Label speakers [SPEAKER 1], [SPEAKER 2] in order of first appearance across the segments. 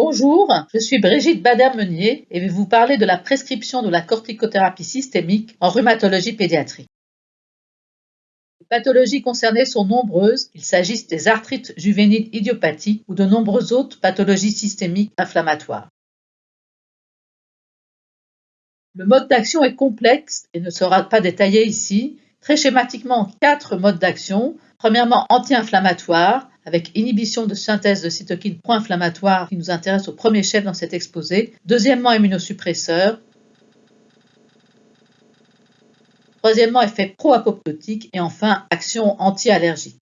[SPEAKER 1] Bonjour, je suis Brigitte Bader-Meunier et vais vous parler de la prescription de la corticothérapie systémique en rhumatologie pédiatrique. Les pathologies concernées sont nombreuses, qu'il s'agisse des arthrites juvéniles idiopathiques ou de nombreuses autres pathologies systémiques inflammatoires. Le mode d'action est complexe et ne sera pas détaillé ici. Très schématiquement, 4 modes d'action. Premièrement, anti-inflammatoire, avec inhibition de synthèse de cytokines pro-inflammatoires qui nous intéresse au premier chef dans cet exposé. Deuxièmement, immunosuppresseur. Troisièmement, effet pro-apoptotique. Et enfin, action anti-allergique.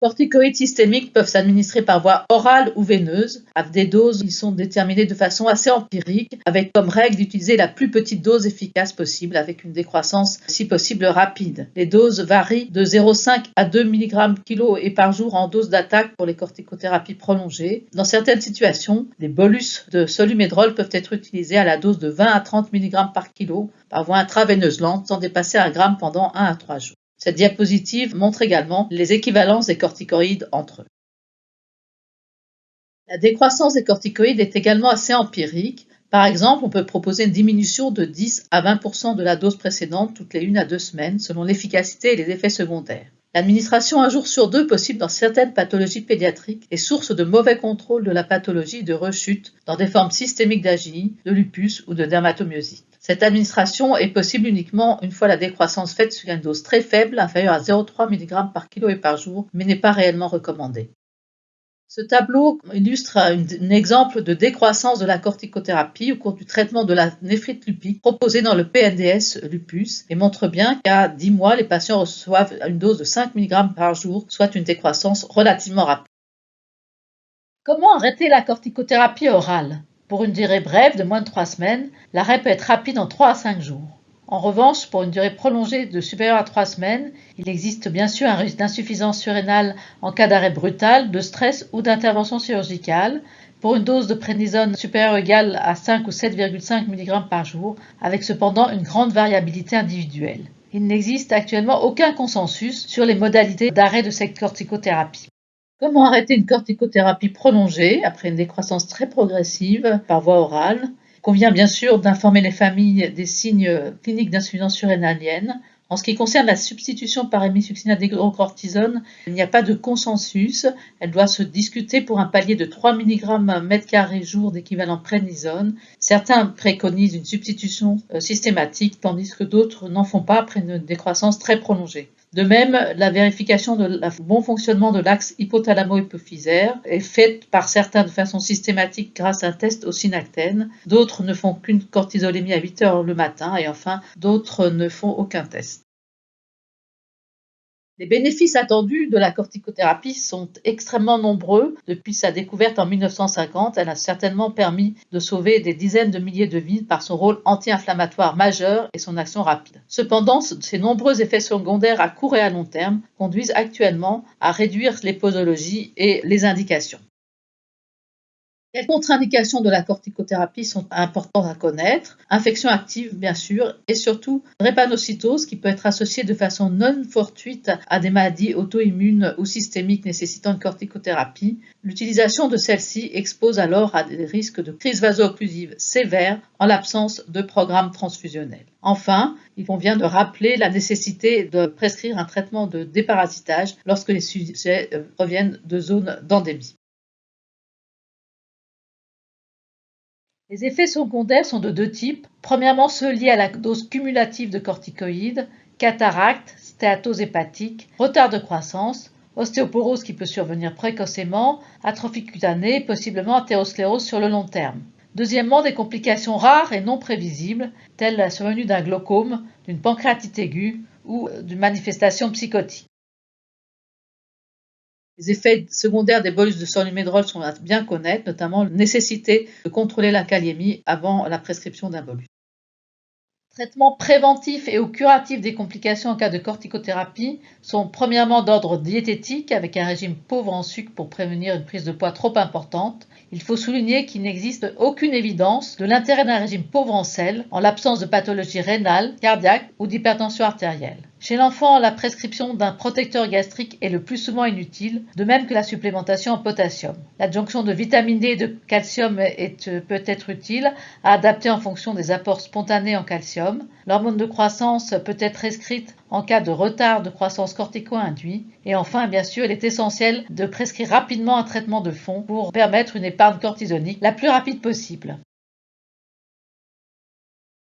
[SPEAKER 1] Les corticoïdes systémiques peuvent s'administrer par voie orale ou veineuse, à des doses qui sont déterminées de façon assez empirique, avec comme règle d'utiliser la plus petite dose efficace possible, avec une décroissance si possible rapide. Les doses varient de 0,5 à 2 mg/kg et par jour en dose d'attaque pour les corticothérapies prolongées. Dans certaines situations, des bolus de solu-médrol peuvent être utilisés à la dose de 20 à 30 mg/kg par voie intraveineuse lente, sans dépasser 1 g pendant 1 à 3 jours. Cette diapositive montre également les équivalences des corticoïdes entre eux. La décroissance des corticoïdes est également assez empirique. Par exemple, on peut proposer une diminution de 10 à 20% de la dose précédente toutes les 1 à 2 semaines, selon l'efficacité et les effets secondaires. L'administration 1 jour sur 2 possible dans certaines pathologies pédiatriques est source de mauvais contrôle de la pathologie et de rechute dans des formes systémiques d'AGI, de lupus ou de dermatomyosite. Cette administration est possible uniquement une fois la décroissance faite sur une dose très faible, inférieure à 0,3 mg/kg et par jour, mais n'est pas réellement recommandée. Ce tableau illustre un exemple de décroissance de la corticothérapie au cours du traitement de la néphrite lupique proposé dans le PNDS lupus et montre bien qu'à 10 mois, les patients reçoivent une dose de 5 mg par jour, soit une décroissance relativement rapide. Comment arrêter la corticothérapie orale? Pour une durée brève de moins de 3 semaines, l'arrêt peut être rapide en 3 à 5 jours. En revanche, pour une durée prolongée de supérieure à 3 semaines, il existe bien sûr un risque d'insuffisance surrénale en cas d'arrêt brutal, de stress ou d'intervention chirurgicale, pour une dose de prédnisone supérieure ou égale à 5 ou 7,5 mg par jour, avec cependant une grande variabilité individuelle. Il n'existe actuellement aucun consensus sur les modalités d'arrêt de cette corticothérapie. Comment arrêter une corticothérapie prolongée après une décroissance très progressive par voie orale? Il convient bien sûr d'informer les familles des signes cliniques d'insuffisance surrénalienne. En ce qui concerne la substitution par hémisuccinate d'hydrocortisone, il n'y a pas de consensus. Elle doit se discuter pour un palier de 3 mg/m² jour d'équivalent prédnisone. Certains préconisent une substitution systématique, tandis que d'autres n'en font pas après une décroissance très prolongée. De même, la vérification de bon fonctionnement de l'axe hypothalamo-hypophysaire est faite par certains de façon systématique grâce à un test au synactène. D'autres ne font qu'une cortisolémie à 8 heures le matin et enfin, d'autres ne font aucun test. Les bénéfices attendus de la corticothérapie sont extrêmement nombreux. Depuis sa découverte en 1950, elle a certainement permis de sauver des dizaines de milliers de vies par son rôle anti-inflammatoire majeur et son action rapide. Cependant, ces nombreux effets secondaires à court et à long terme conduisent actuellement à réduire les posologies et les indications. Les contre-indications de la corticothérapie sont importantes à connaître. Infection active, bien sûr, et surtout drépanocytose qui peut être associée de façon non fortuite à des maladies auto-immunes ou systémiques nécessitant une corticothérapie. L'utilisation de celle-ci expose alors à des risques de crise vaso-occlusive sévère en l'absence de programme transfusionnel. Enfin, il convient de rappeler la nécessité de prescrire un traitement de déparasitage lorsque les sujets reviennent de zones d'endémie. Les effets secondaires sont de 2 types. Premièrement, ceux liés à la dose cumulative de corticoïdes, cataracte, stéatose hépatique, retard de croissance, ostéoporose qui peut survenir précocement, atrophie cutanée, possiblement athérosclérose sur le long terme. Deuxièmement, des complications rares et non prévisibles, telles la survenue d'un glaucome, d'une pancréatite aiguë ou d'une manifestation psychotique. Les effets secondaires des bolus de solu-médrol sont à bien connaître, notamment la nécessité de contrôler la kaliémie avant la prescription d'un bolus. Traitements préventifs et ou curatifs des complications en cas de corticothérapie sont premièrement d'ordre diététique avec un régime pauvre en sucre pour prévenir une prise de poids trop importante. Il faut souligner qu'il n'existe aucune évidence de l'intérêt d'un régime pauvre en sel en l'absence de pathologie rénale, cardiaque ou d'hypertension artérielle. Chez l'enfant, la prescription d'un protecteur gastrique est le plus souvent inutile, de même que la supplémentation en potassium. L'adjonction de vitamine D et de calcium peut être utile à adapter en fonction des apports spontanés en calcium. L'hormone de croissance peut être prescrite en cas de retard de croissance cortico-induit. Et enfin, bien sûr, il est essentiel de prescrire rapidement un traitement de fond pour permettre une épargne cortisonique la plus rapide possible.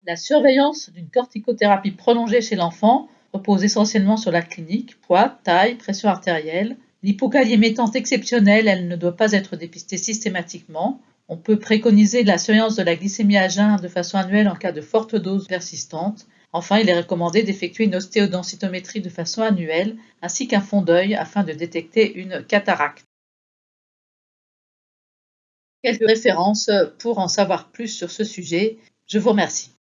[SPEAKER 1] La surveillance d'une corticothérapie prolongée chez l'enfant repose essentiellement sur la clinique, poids, taille, pression artérielle. L'hypokaliémie étant exceptionnelle, elle ne doit pas être dépistée systématiquement. On peut préconiser la surveillance de la glycémie à jeun de façon annuelle en cas de forte dose persistante. Enfin, il est recommandé d'effectuer une ostéodensitométrie de façon annuelle ainsi qu'un fond d'œil afin de détecter une cataracte. Quelques références pour en savoir plus sur ce sujet. Je vous remercie.